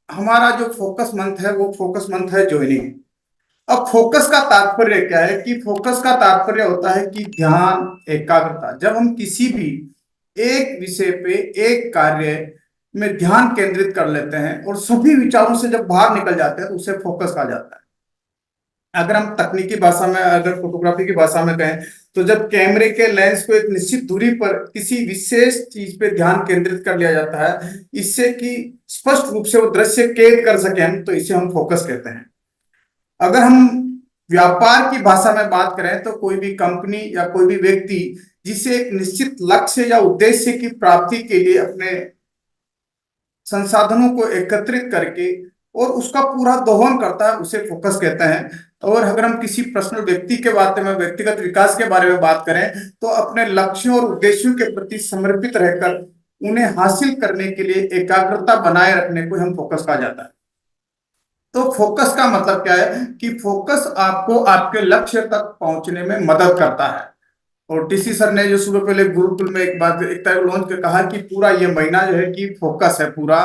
हमारा जो focus month है वो फोकस मंथ है ज्वाइनिंग। अब फोकस का तात्पर्य क्या है कि फोकस का तात्पर्य होता है कि ध्यान, एकाग्रता। जब हम किसी भी एक विषय पे, एक कार्य में ध्यान केंद्रित कर लेते हैं और सभी विचारों से जब बाहर निकल जाते हैं तो उसे फोकस कहा जाता है। अगर हम तकनीकी भाषा में, अगर फोटोग्राफी की भाषा में कहें, तो जब कैमरे के लेंस को एक निश्चित दूरी पर किसी विशेष चीज पे ध्यान केंद्रित कर लिया जाता है, इससे कि स्पष्ट रूप से वो दृश्य कैद कर सके हम, तो इसे हम फोकस कहते हैं। अगर हम व्यापार की भाषा में बात करें तो कोई भी कंपनी या कोई भी व्यक्ति जिसे एक निश्चित लक्ष्य या उद्देश्य की प्राप्ति के लिए अपने संसाधनों को एकत्रित करके और उसका पूरा दोहन करता है, उसे फोकस कहते हैं। और अगर हम किसी पर्सनल व्यक्ति के बारे में, व्यक्तिगत विकास के बारे में बात करें, तो अपने लक्ष्यों और उद्देश्यों के प्रति समर्पित रहकर उन्हें हासिल करने के लिए एकाग्रता बनाए रखने को हम फोकस कहा जाता है। तो फोकस का मतलब क्या है कि फोकस आपको आपके लक्ष्य तक पहुंचने में मदद करता है। और टीसी सर ने जो सुबह पहले गुरुकुल में एक बात, एक तरह लॉन्च कर कहा कि पूरा ये महीना जो है कि फोकस है पूरा,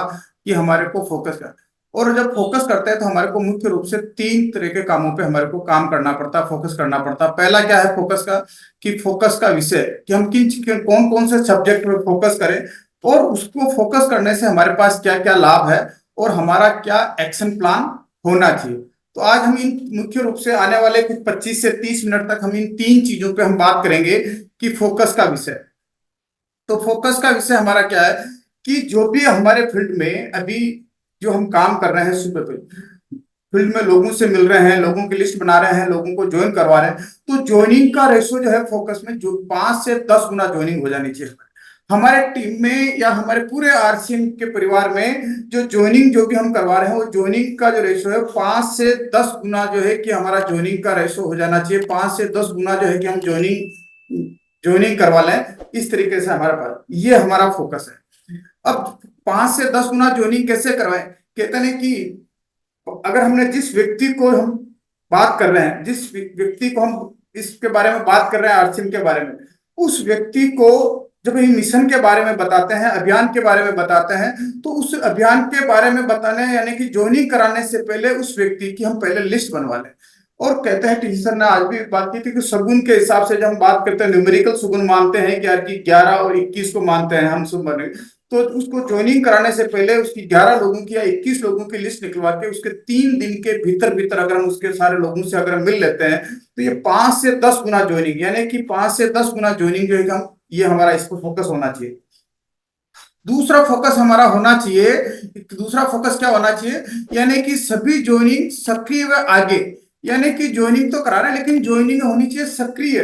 कि हमारे को फोकस कर। और जब फोकस करते हैं तो हमारे को मुख्य रूप से तीन तरह के कामों पे हमारे को काम करना पड़ता है, फोकस करना पड़ता है। पहला क्या है फोकस का, कि फोकस का विषय, कि हम किन कौन कौन से सब्जेक्ट में फोकस करें और उसको फोकस करने से हमारे पास क्या क्या लाभ है और हमारा क्या एक्शन प्लान होना चाहिए। तो आज हम इन मुख्य रूप से आने वाले कुछ 25 से 30 मिनट तक हम इन तीन चीजों पे हम बात करेंगे कि फोकस का विषय। तो फोकस का विषय हमारा क्या है कि जो भी हमारे फील्ड में अभी जो हम काम कर रहे हैं, सुबह पे फील्ड में लोगों से मिल रहे हैं, लोगों की लिस्ट बना रहे हैं, लोगों को ज्वाइन करवा रहे हैं, तो ज्वाइनिंग का रेशो जो है फोकस में जो 5 से 10 गुना ज्वाइनिंग हो जानी चाहिए हमारे टीम में या हमारे पूरे आरसीएम के परिवार में। जो ज्वाइनिंग जो भी हम करवा रहे हैं वो ज्वाइनिंग का जो रेशो है 5 से 10 गुना जो है कि हमारा ज्वाइनिंग का रेशो हो जाना चाहिए। 5 से 10 गुना जो है कि हम ज्वाइनिंग ज्वाइनिंग करवा लें, इस तरीके से हमारे पास ये हमारा फोकस है। अब 5 से 10 गुना ज्वाइनिंग कैसे करवाएं, कहते हैं कि अगर हमने जिस व्यक्ति को हम बात कर रहे हैं, जिस व्यक्ति को हम इसके बारे में बात कर रहे हैं आरसीएम के बारे में, उस व्यक्ति को जब ये मिशन के बारे में बताते हैं, अभियान के बारे में बताते हैं, तो उस अभियान के बारे में बताने यानी कि ज्वाइनिंग कराने से पहले उस व्यक्ति की हम पहले लिस्ट बनवा लें। और कहते हैं, टीचर ने आज भी बात की थी कि शगुन के हिसाब से जब हम बात करते हैं, न्यूमेरिकल शगुन मानते हैं कि यार कि 11 और 21 को मानते हैं हम सब, तो उसको ज्वाइनिंग कराने से पहले उसकी 11 लोगों की या 21 लोगों की लिस्ट निकलवा के उसके 3 दिन के भीतर भीतर अगर हम उसके सारे लोगों से अगर मिल लेते हैं, तो ये 5 से 10 गुना ज्वाइनिंग, यानी कि 5 से 10 गुना ज्वाइनिंग जो है हम, ये हमारा इस पर फोकस होना चाहिए। दूसरा फोकस हमारा होना चाहिए, दूसरा फोकस क्या होना चाहिए, यानी कि सभी ज्वाइनिंग सक्रिय व आगे, यानी कि ज्वाइनिंग तो करा रहे हैं लेकिन ज्वाइनिंग होनी चाहिए सक्रिय।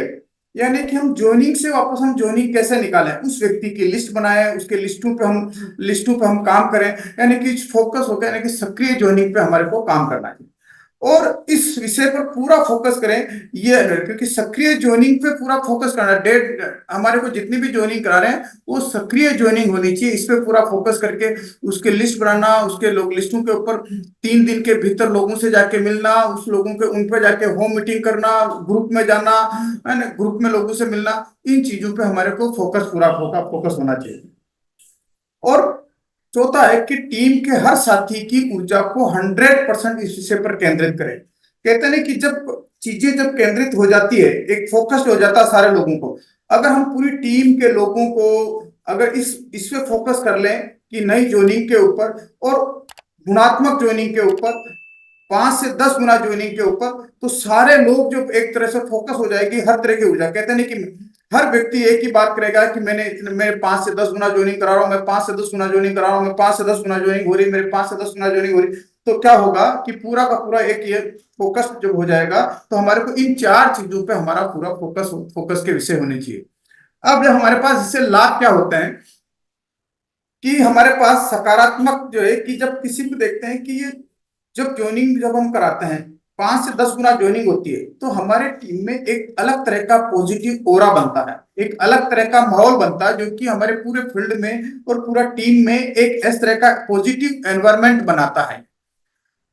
यानी कि हम ज्वाइनिंग से वापस हम ज्वाइनिंग कैसे निकालें, उस व्यक्ति की लिस्ट बनाएं, उसके लिस्टों पे हम काम करें, यानी कि फोकस हो गया, यानी कि सक्रिय ज्वाइनिंग पे हमारे को काम करना है और इस विषय पर पूरा फोकस करें। ये क्योंकि सक्रिय ज्वाइनिंग पे पूरा फोकस करना है, डेट हमारे को जितनी भी ज्वाइनिंग करा रहे हैं वो सक्रिय ज्वाइनिंग होनी चाहिए, इस पे पूरा फोकस करके उसके लिस्ट बनाना, उसके लोग लिस्टों के ऊपर 3 दिन के भीतर लोगों से जाके मिलना, उस लोगों के उन पे जाके होम मीटिंग करना, ग्रुप में जाना है ना, ग्रुप में लोगों से मिलना, इन चीजों पे हमारे को फोकस पूरा फोकस होना चाहिए। और चौथा है कि टीम के हर साथी की ऊर्जा को 100% इस विषय पर केंद्रित करें। कहते हैं कि जब चीजें जब केंद्रित हो जाती है, एक फोकस्ड हो जाता है सारे लोगों को, अगर हम पूरी टीम के लोगों को अगर इस पे फोकस कर लें कि नई ज्वाइनिंग के ऊपर और गुणात्मक ज्वाइनिंग के ऊपर, 5 से 10 गुना ज्वाइनिंग के ऊपर, तो सारे लोग जो एक तरह से फोकस हो जाएगी हर तरह की ऊर्जा। कहते हैं कि हर व्यक्ति एक ही बात करेगा कि मैं 5 से 10 गुना ज्वाइनिंग करा रहा हूँ, मैं 5 से 10 गुना ज्वाइनिंग करा रहा हूँ, मैं 5 से 10 गुना ज्वाइनिंग हो रही, मेरे 5 से 10 गुना ज्वाइनिंग हो रही। तो क्या होगा कि पूरा का पूरा एक ये फोकस जब हो जाएगा तो हमारे को इन चार चीजों पे हमारा पूरा फोकस के विषय होने चाहिए। अब जब हमारे पास इससे लाभ क्या होते हैं कि हमारे पास सकारात्मक जो है कि जब किसी को देखते हैं कि ये जब ज्वाइनिंग जब हम कराते हैं, 5 से 10 गुना ज्वाइनिंग होती है, तो हमारे टीम में एक अलग तरह का पॉजिटिव ओरा बनता है, एक अलग तरह का माहौल बनता है जो कि हमारे पूरे फील्ड में और पूरा टीम में एक इस तरह का पॉजिटिव एनवायरनमेंट बनाता है।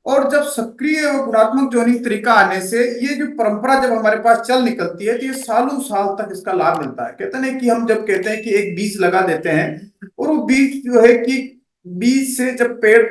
और जब सक्रिय और गुणात्मक ज्वाइनिंग तरीका आने से ये जो परंपरा जब हमारे पास चल निकलती है तो ये सालों साल तक इसका लाभ मिलता है। कहते हैं कि हम जब कहते हैं कि एक बीज लगा देते हैं और वो बीज जो है कि बीज से जब पेड़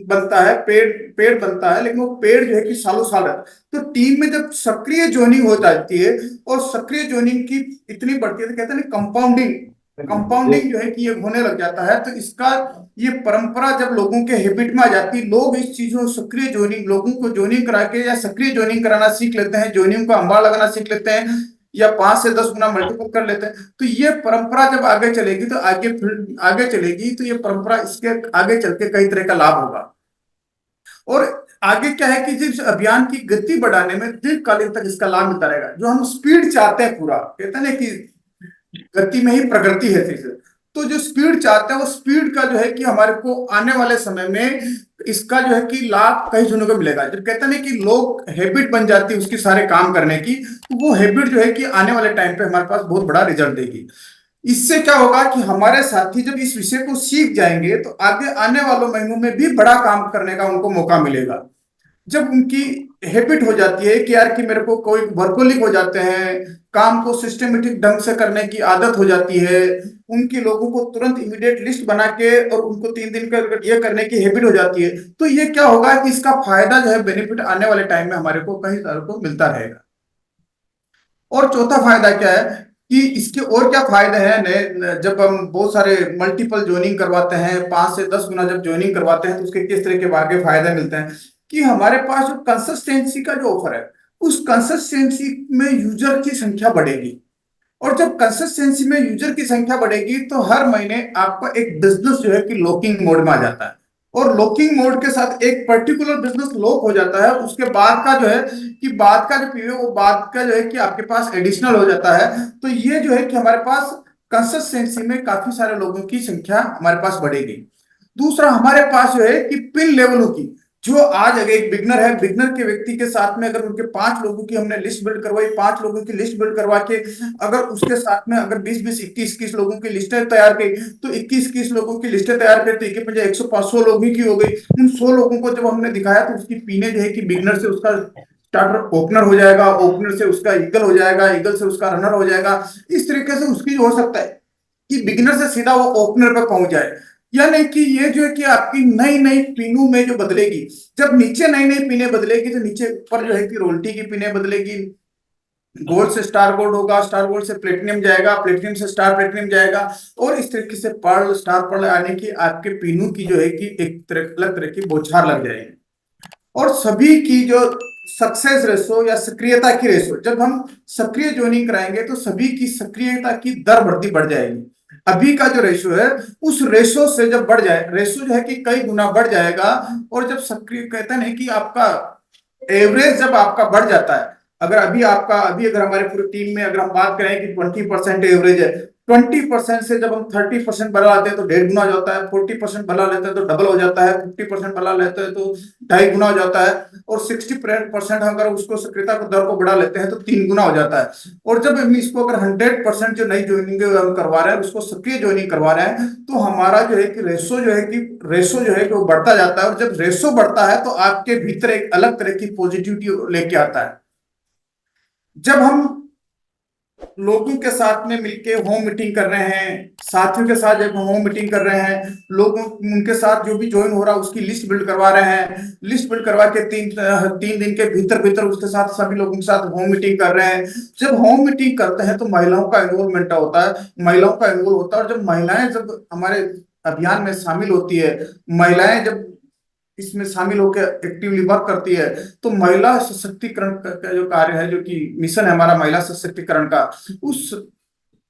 बनता है, पेड़ पेड़ बनता है, लेकिन वो पेड़ जो है कि सालों साल रहता है। तो टीम में जब सक्रिय जोनिंग हो जाती है और सक्रिय जोनिंग की इतनी बढ़ती है, तो कहते हैं ना कंपाउंडिंग, कंपाउंडिंग जो है कि ये होने लग जाता है। तो इसका ये परंपरा जब लोगों के हैबिट में आ जाती है, लोग इस चीजों सक्रिय जोनिंग, लोगों को जोनिंग करा के या सक्रिय जोनिंग कराना सीख लेते हैं, जोनिंग को अंबाड़ लगाना सीख लेते हैं, या 5 से 10 गुना मल्टीपल कर लेते हैं। तो ये परंपरा जब आगे चलेगी, तो आगे फिर आगे चलेगी, तो ये परंपरा इसके आगे चल के कई तरह का लाभ होगा। और आगे क्या है कि जिस अभियान की गति बढ़ाने में दीर्घकालीन तक इसका लाभ मिलता रहेगा। जो हम स्पीड चाहते हैं, पूरा कहते हैं ना कि गति में ही प्रगति है चीज। तो जो स्पीड चाहते हैं, वो स्पीड का जो है कि हमारे को आने वाले समय में इसका जो है कि लाभ कई जनों को मिलेगा। जब कहते हैं ना कि लोग हैबिट बन जाती है उसकी सारे काम करने की, तो वो हैबिट जो है कि आने वाले टाइम पे हमारे पास बहुत बड़ा रिजल्ट देगी। इससे क्या होगा कि हमारे साथी जब इस विषय को सीख जाएंगे, तो आगे आने वालों महीनों में भी बड़ा काम करने का उनको मौका मिलेगा। जब उनकी हैबिट हो जाती है कि यार कि मेरे को कोई वर्कोलिक हो जाते हैं, काम को सिस्टमेटिक ढंग से करने की आदत हो जाती है, उनके लोगों को तुरंत इमीडिएट लिस्ट बना के और उनको 3 दिन का ये करने की हैबिट हो जाती है, तो ये क्या होगा कि इसका फायदा जो है, बेनिफिट आने वाले टाइम में हमारे को कहीं सारों को मिलता रहेगा। और चौथा फायदा क्या है कि इसके और क्या फायदे हैं नए, जब हम बहुत सारे मल्टीपल ज्वाइनिंग करवाते हैं, 5 से 10 गुना जब ज्वाइनिंग करवाते हैं, तो उसके किस तरह के आगे फायदे मिलते हैं कि हमारे पास जो कंसिस्टेंसी का जो ऑफर है, उस कंसिस्टेंसी में यूजर की संख्या बढ़ेगी। और जब कंसिस्टेंसी में यूजर की संख्या बढ़ेगी, तो हर महीने आपका एक बिजनेस जो है कि लॉकिंग मोड में आ जाता है। और लॉकिंग मोड के साथ एक पर्टिकुलर बिजनेस लॉक हो जाता है, उसके बाद का जो है कि बाद का जो पीरियड, वो बाद का जो है कि आपके पास एडिशनल हो जाता है। तो ये जो है कि हमारे पास कंसिस्टेंसी में काफी सारे लोगों की संख्या हमारे पास बढ़ेगी। दूसरा, हमारे पास जो है कि पिन लेवलों की, जो आज अगर एक बिगनर है, बिगनर के व्यक्ति के साथ में अगर उनके 5 लोगों की हमने लिस्ट बिल्ड करवाई, 5 लोगों की लिस्ट बिल्ड करवा के अगर उसके साथ में अगर 20-20, 21-21 लोगों की लिस्टें तैयार की, तो 21-21 लोगों की लिस्टें तैयार करते 100-500 लोगों की हो गई। उन 100 लोगों को जब हमने दिखाया, तो उसकी पीने जो है कि बिगनर से उसका स्टार्टर ओपनर हो जाएगा, ओपनर से उसका ईगल हो जाएगा, ईगल से उसका रनर हो जाएगा। इस तरीके से उसकी हो सकता है कि बिगिनर से सीधा वो ओपनर पे पहुंच जाए। यानी कि ये जो है कि आपकी नई नई पिनों में जो बदलेगी, जब नीचे नई नई पिने बदलेगी, तो नीचे ऊपर जो है कि रोल्टी की पिने बदलेगी, गोल्ड से स्टार गोल्ड होगा, स्टार गोल्ड से प्लेटिनियम जाएगा, प्लेटिनियम से स्टार प्लेटिनियम जाएगा, और इस तरीके से पर्ल, स्टार पर्ल आने की आपके पिनों की जो है कि एक तरह अलग तरह की बौछार लग जाएगी। और सभी की जो सक्सेस रेशो या सक्रियता की रेशो, जब हम सक्रिय ज्वाइनिंग कराएंगे, तो सभी की सक्रियता की दर बढ़ जाएगी। अभी का जो रेशो है, उस रेशो से जब बढ़ जाए, रेशो जो है कि कई गुना बढ़ जाएगा। और जब सक्रिय, कहते हैं कि आपका एवरेज जब आपका बढ़ जाता है, अगर अभी आपका, अभी अगर हमारे पूरी टीम में अगर हम बात करें कि 20% एवरेज है, 20% से जब हम 30% बढ़ा लेते हैं, तो 1.5 गुना हो जाता है, 40% बढ़ा लेते हैं तो डबल हो जाता है, 50% बढ़ा लेते हैं तो 2.5 गुना हो जाता है, और 60% अगर उसको सक्रियता को दर को बढ़ा लेते हैं, तो 3 गुना हो जाता है। और जब हम इसको अगर 100% जो नई ज्वाइनिंग करवा रहे हैं, उसको सक्रिय ज्वाइनिंग करवा रहे हैं, तो हमारा जो है कि रेशो जो है कि रेशो जो है कि वो बढ़ता जाता है। और जब रेशो बढ़ता है, तो आपके भीतर एक अलग तरह की पॉजिटिविटी लेके आता है। जब हम लोगों के साथ में मिलके होम मीटिंग कर रहे हैं, साथियों के साथ जब हम होम मीटिंग कर रहे हैं, लोगों उनके साथ जो भी ज्वाइन हो रहा है उसकी लिस्ट बिल्ड करवा रहे हैं, लिस्ट बिल्ड करवा के 3 दिन के भीतर भीतर उसके साथ सभी लोगों के साथ होम मीटिंग कर रहे हैं। जब होम मीटिंग करते हैं, तो महिलाओं का इन्वॉल्वमेंट होता है, महिलाओं का इन्वॉल्व होता है। और जब महिलाएं जब हमारे अभियान में शामिल होती है, महिलाएं जब इसमें शामिल होकर एक्टिवली वर्क करती है, तो महिला सशक्तिकरण का जो कार्य है, जो कि मिशन है हमारा महिला सशक्तिकरण का, उस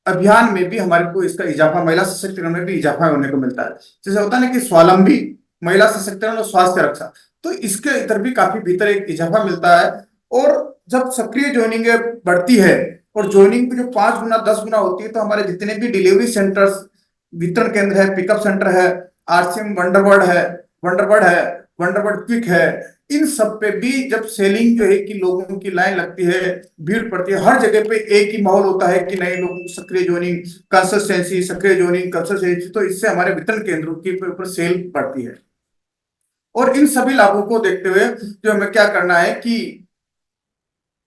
अभियान में भी हमारे को इसका इजाफा, महिला सशक्तिकरण में भी इजाफा होने को मिलता है। जैसे होता है ना कि स्वावलंबी महिला सशक्तिकरण और स्वास्थ्य रक्षा, तो इसके इधर भी काफी भीतर एक इजाफा मिलता है। और जब सक्रिय ज्वाइनिंग बढ़ती है, और ज्वाइनिंग जो 5 गुना 10 गुना होती है, तो हमारे जितने भी डिलीवरी सेंटर्स, वितरण केंद्र है, पिकअप सेंटर है, आरसीएम वंडरबर्ड है, वंडरबर्ड है, वंडरबर्ड क्विक है, इन सब पे भी जब सेलिंग जो है कि लोगों की लाइन लगती है, भीड़ पड़ती है, हर जगह पे एक ही माहौल होता है कि नए लोग सक्रिय ज्वाइनिंग, कंसिस्टेंसी, सक्रिय ज्वाइनिंग, कंसिस्टेंसी, तो इससे हमारे वितरण केंद्रों के ऊपर सेल बढ़ती है। और इन सभी लाभों को देखते हुए जो हमें क्या करना है कि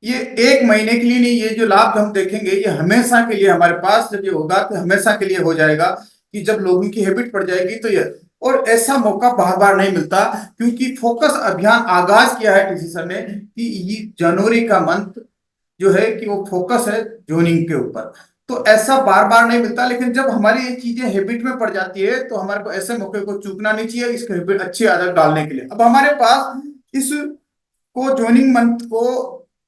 ये 1 महीने के लिए नहीं, ये जो लाभ हम देखेंगे, ये हमेशा के लिए हमारे पास जब ये होगा, तो हमेशा के लिए हो जाएगा कि जब लोगों की हैबिट पड़ जाएगी, तो ये। और ऐसा मौका बार बार नहीं मिलता, क्योंकि फोकस अभियान आगाज किया है टीसी सर ने कि ये जनवरी का मंथ जो है कि वो फोकस है जोनिंग के ऊपर। तो ऐसा बार बार नहीं मिलता, लेकिन जब हमारी ये चीजें हैबिट में पड़ जाती है तो हमारे को ऐसे मौके को चूकना नहीं चाहिए, इसको हैबिट अच्छी आदत डालने के लिए। अब हमारे पास इस को ज्वाइनिंग मंथ को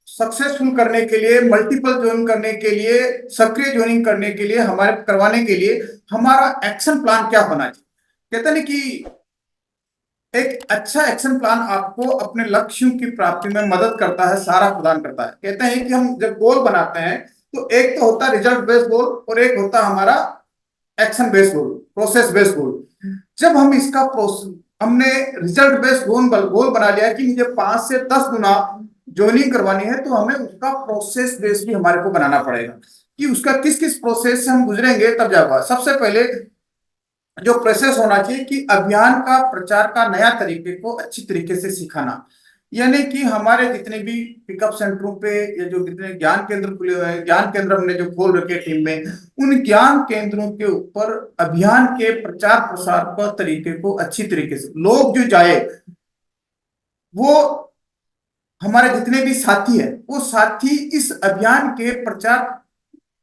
सक्सेसफुल करने के लिए, मल्टीपल ज्वाइन करने के लिए, सक्रिय ज्वाइनिंग करने के लिए, हमारे करवाने के लिए हमारा एक्शन प्लान क्या होना चाहिए। कहते हैं कि एक अच्छा एक्शन प्लान आपको अपने लक्ष्यों की प्राप्ति में मदद करता है, सहारा प्रदान करता है। कहते हैं कि हम जब गोल बनाते हैं तो एक तो होता है रिजल्ट बेस्ड गोल और एक होता है हमारा action based goal, process based goal. जब हम इसका हमने रिजल्ट बेस्ड गोल बना लिया कि मुझे 5 से 10 गुना ज्वाइनिंग करवानी है, तो हमें उसका प्रोसेस बेस्ड भी हमारे को बनाना पड़ेगा कि उसका किस किस प्रोसेस से हम गुजरेंगे तब जाएगा। सबसे पहले जो प्रोसेस होना चाहिए कि अभियान का प्रचार का नया तरीके को अच्छी तरीके से सिखाना, यानी कि हमारे जितने भी पिकअप सेंटरों पे या जो जितने ज्ञान केंद्र खुले हुए हैं, ज्ञान केंद्र हमने जो खोल रखे टीम में, उन ज्ञान केंद्रों के ऊपर अभियान के प्रचार प्रसार का तरीके को अच्छी तरीके से लोग जो जाए, वो हमारे जितने भी साथी है वो साथी इस अभियान के प्रचार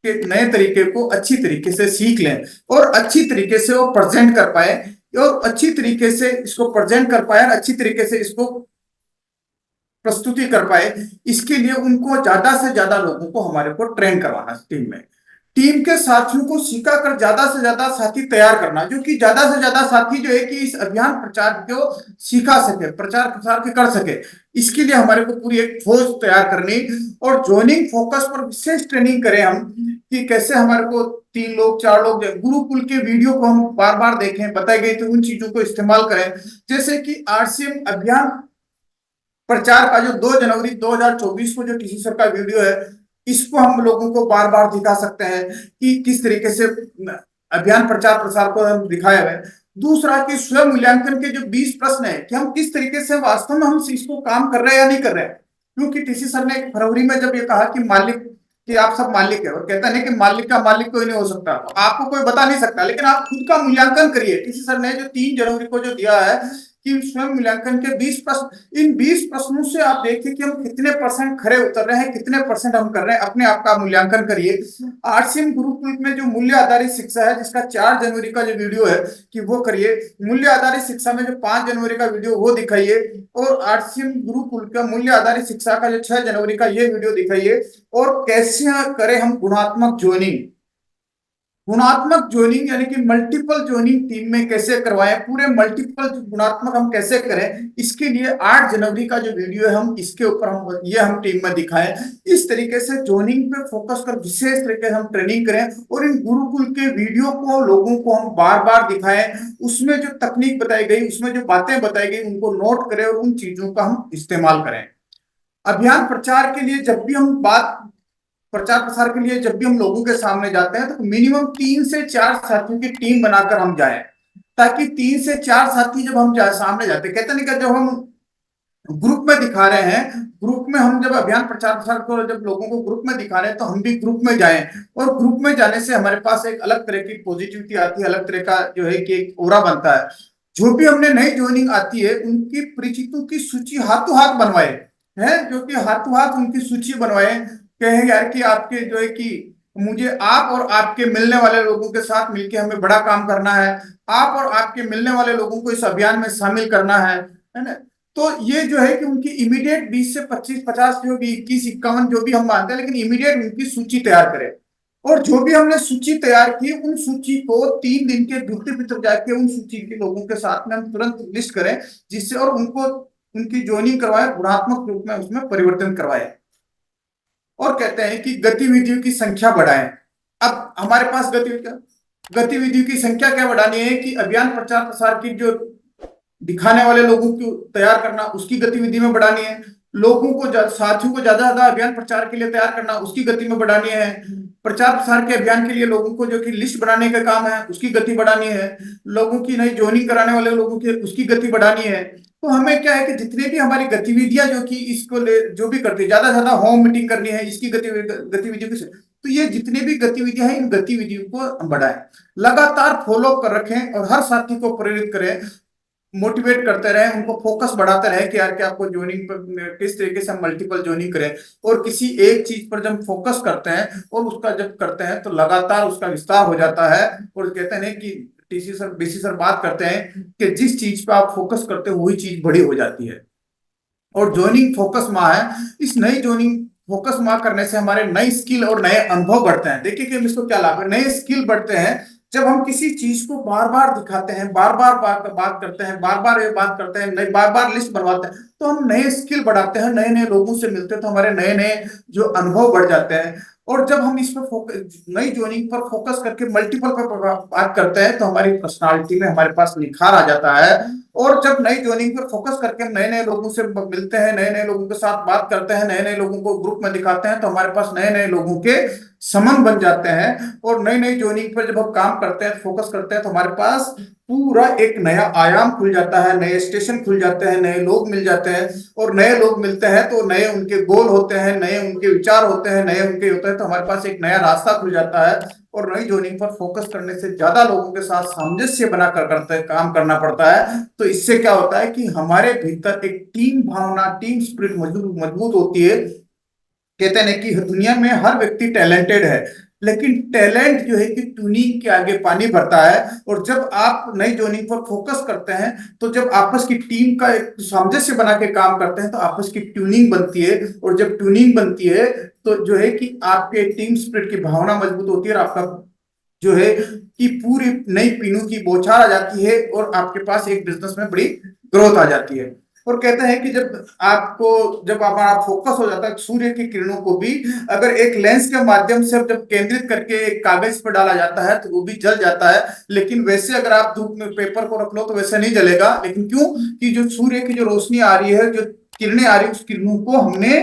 के नए तरीके को अच्छी तरीके से सीख लें और अच्छी तरीके से वो प्रेजेंट कर पाए, और अच्छी तरीके से इसको प्रेजेंट कर पाए और अच्छी तरीके से इसको प्रस्तुति कर पाए। इसके लिए उनको ज्यादा से ज्यादा लोगों को हमारे को ट्रेन करवाना, टीम के साथियों को सिखा कर ज्यादा से ज्यादा साथी तैयार करना, जो कि ज्यादा से ज्यादा साथी जो है कि इस अभियान प्रचार को सिखा सके, प्रचार प्रसार के कर सके। इसके लिए हमारे को पूरी एक फौज तैयार करनी और ज्वाइनिंग फोकस पर विशेष ट्रेनिंग करें हम कि कैसे हमारे को 3 लोग 4 लोग गुरुकुल के वीडियो को हम बार बार देखें, बताई गई तो उन चीजों को इस्तेमाल करें। जैसे कि आरसीएम अभियान प्रचार का जो 2 जनवरी 2024 को जो टीसी सर का वीडियो है, इसको हम लोगों को बार बार दिखा सकते हैं कि किस तरीके से अभियान प्रचार प्रसार को हम दिखाया है। दूसरा कि स्वयं मूल्यांकन के जो 20 प्रश्न है कि हम किस तरीके से वास्तव में हम इसको काम कर रहे हैं या नहीं कर रहे हैं, क्योंकि टीसी सर ने फरवरी में जब ये कहा कि मालिक कि आप सब मालिक है, और कहता नहीं कि मालिक का मालिक कोई नहीं हो सकता, तो आपको कोई बता नहीं सकता, लेकिन आप खुद का मूल्यांकन करिए। टीसी सर ने जो 3 जनवरी को जो दिया है कि स्वयं मूल्यांकन के 20 प्रश्न, इन 20 प्रश्नों से आप देखिए कि हम कितने % खरे उतर रहे हैं, कितने % हम कर रहे हैं, अपने आप का मूल्यांकन करिए। आरसीएम गुरुकुल में जो मूल्य आधारित शिक्षा है जिसका 4 जनवरी का जो वीडियो है कि वो करिए, मूल्य आधारित शिक्षा में जो 5 जनवरी का वीडियो वो दिखाइए, और आरसीएम गुरुकुल का मूल्य आधारित शिक्षा का जो 6 जनवरी का ये वीडियो दिखाइए। और कैसे करें हम गुणात्मक ज्वाइनिंग, गुणात्मक ज्वाइनिंग यानी कि मल्टीपल ज्वाइनिंग टीम में कैसे करवाएं, पूरे मल्टीपल गुणात्मक हम कैसे करें, इसके लिए 8 जनवरी का जो वीडियो है हम इसके ऊपर हम टीम में दिखाएं। इस तरीके से ज्वाइनिंग पे फोकस कर विशेष तरीके से हम ट्रेनिंग करें और इन गुरुकुल के वीडियो को लोगों को हम बार बार दिखाएं, उसमें जो तकनीक बताई गई, उसमें जो बातें बताई गई उनको नोट करें और उन चीजों का हम इस्तेमाल करें। अभियान प्रचार के लिए जब भी हम प्रचार प्रसार के लिए जब भी हम लोगों के सामने जाते हैं तो मिनिमम 3 से 4 साथियों की टीम बनाकर हम जाएं, ताकि 3 से 4 साथी जब हम सामने जाते, कहते नहीं कि जब हम ग्रुप में दिखा रहे हैं, ग्रुप में हम जब अभियान प्रचार प्रसार को जब लोगों को ग्रुप में दिखा रहे हैं तो हम भी ग्रुप में जाएं, और ग्रुप में जाने से हमारे पास एक अलग तरह की पॉजिटिविटी आती है, अलग तरह का जो है कि एक ओरा बनता है। जो भी हमने नई ज्वाइनिंग आती है उनकी परिचितों की सूची हाथों हाथ बनवाए है, जो कि हाथों हाथ उनकी सूची बनवाए, कहे यार कि आपके जो है कि मुझे आप और आपके मिलने वाले लोगों के साथ मिलकर हमें बड़ा काम करना है, आप और आपके मिलने वाले लोगों को इस अभियान में शामिल करना है ना। तो ये जो है कि उनकी इमीडिएट 20 से 25 50 जो भी 21 51 जो भी हम मानते हैं, लेकिन इमीडिएट उनकी सूची तैयार करें। और जो भी हमने सूची तैयार की उन सूची को 3 दिन के भीतर भीतर जाके उन सूची के लोगों के साथ में हम तुरंत लिस्ट करें, जिससे और उनको उनकी ज्वाइनिंग करवाए, गुणात्मक रूप में उसमें परिवर्तन करवाए। और कहते हैं कि गतिविधियों की संख्या बढ़ाएं। अब हमारे पास गतिविधियों की संख्या क्या बढ़ानी है कि अभियान प्रचार प्रसार की जो दिखाने वाले लोगों को तैयार करना, उसकी गतिविधि में बढ़ानी है। लोगों को साथियों को ज्यादा ज्यादा अभियान प्रचार के लिए तैयार करना, उसकी गति में बढ़ानी है। प्रचार प्रसार के अभियान के लिए लोगों को जो कि लिस्ट बनाने का काम है उसकी गति बढ़ानी है। लोगों की नई ज्वाइनिंग कराने वाले लोगों की उसकी गति बढ़ानी है। तो हमें क्या है कि जितने भी हमारी गतिविधियां जो कि इसको जो भी करती है, ज्यादा से ज्यादा होम मीटिंग करनी है, इसकी गतिविधियों की तो ये जितनी भी गतिविधियां हैं इन गतिविधियों को बढ़ाएं, लगातार फॉलो कर रखें और हर साथी को प्रेरित करें, मोटिवेट करते रहें, उनको फोकस बढ़ाते रहें कि यार कि आपको ज्वाइनिंग पर किस तरीके से हम मल्टीपल ज्वाइनिंग करें। और किसी एक चीज पर जब फोकस करते हैं और उसका जब करते हैं तो लगातार उसका विस्तार हो जाता है। और कहते हैं कि टीसी सर बीसी सर बात करते हैं कि जिस चीज पे आप फोकस करते हो वही चीज बड़ी हो जाती है। और ज्वाइनिंग फोकस माह है, इस नई ज्वाइनिंग फोकस माह करने से हमारे नई स्किल और नए अनुभव बढ़ते हैं। देखिए कि इसको क्या लाभ है, नए स्किल बढ़ते हैं। जब हम किसी चीज को बार बार दिखाते हैं, बार बार बात करते हैं, बार बार ये बात करते हैं, बार बार लिस्ट बनवाते हैं, तो हम नए स्किल बढ़ाते हैं, नए नए लोगों से मिलते हैं, तो हमारे नए नए जो अनुभव बढ़ जाते हैं। और जब हम इस पर फोकस, नई ज्वाइनिंग पर फोकस करके मल्टीपल पर बात करते हैं, तो हमारी पर्सनालिटी में हमारे पास निखार आ जाता है। और जब नई ज्वाइनिंग पर फोकस करके हम नए नए लोगों से मिलते हैं, नए नए लोगों के साथ बात करते हैं, नए नए लोगों को ग्रुप में दिखाते हैं, तो हमारे पास नए नए लोगों के संबंध बन जाते हैं। और नई नई ज्वाइनिंग पर जब हम काम करते हैं, फोकस करते हैं, तो हमारे पास पूरा एक नया आयाम खुल जाता है, नए स्टेशन खुल जाते हैं, नए लोग मिल जाते हैं। और नए लोग मिलते हैं तो नए उनके गोल होते हैं, नए उनके विचार होते हैं, नए उनके होते हैं, तो हमारे पास एक नया रास्ता खुल जाता है। और नई ज्वाइनिंग पर फोकस करने से ज्यादा लोगों के साथ सामंजस्य बनाकर करते काम करना पड़ता है। तो इससे क्या होता है कि हमारे भीतर एक टीम भावना, टीम स्पिरिट मजबूत मजबूत होती है। कहते हैं कि दुनिया में हर व्यक्ति टैलेंटेड है, लेकिन टैलेंट जो है कि ट्यूनिंग के आगे पानी भरता है। और जब आप नई ज्वाइनिंग पर फोकस करते हैं, तो जब आपस की टीम का एक सामंजस्य बना के काम करते हैं, तो आपस की ट्यूनिंग बनती है। और जब ट्यूनिंग बनती है तो जो है कि आपके टीम स्पिरिट की भावना मजबूत होती है, और आपका जो है कि पूरी नई पीनू की बौछार आ जाती है, और आपके पास एक बिजनेस में बड़ी ग्रोथ आ जाती है। और कहते हैं कि जब हमारा फोकस हो जाता है, सूर्य की किरणों को भी अगर एक लेंस के माध्यम से जब केंद्रित करके एक कागज पर डाला जाता है तो वो भी जल जाता है। लेकिन वैसे अगर आप धूप में पेपर को रख लो तो वैसे नहीं जलेगा। लेकिन क्यों? कि जो सूर्य की जो रोशनी आ रही है, जो किरणें आ रही है, उस किरणों को हमने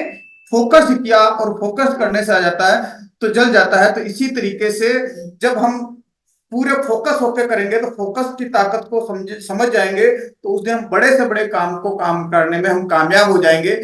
फोकस किया और फोकस करने से आ जाता है तो जल जाता है। तो इसी तरीके से जब हम पूरे फोकस होकर करेंगे तो फोकस की ताकत को समझ जाएंगे, तो उस दिन हम बड़े से बड़े काम को काम करने में हम कामयाब हो जाएंगे।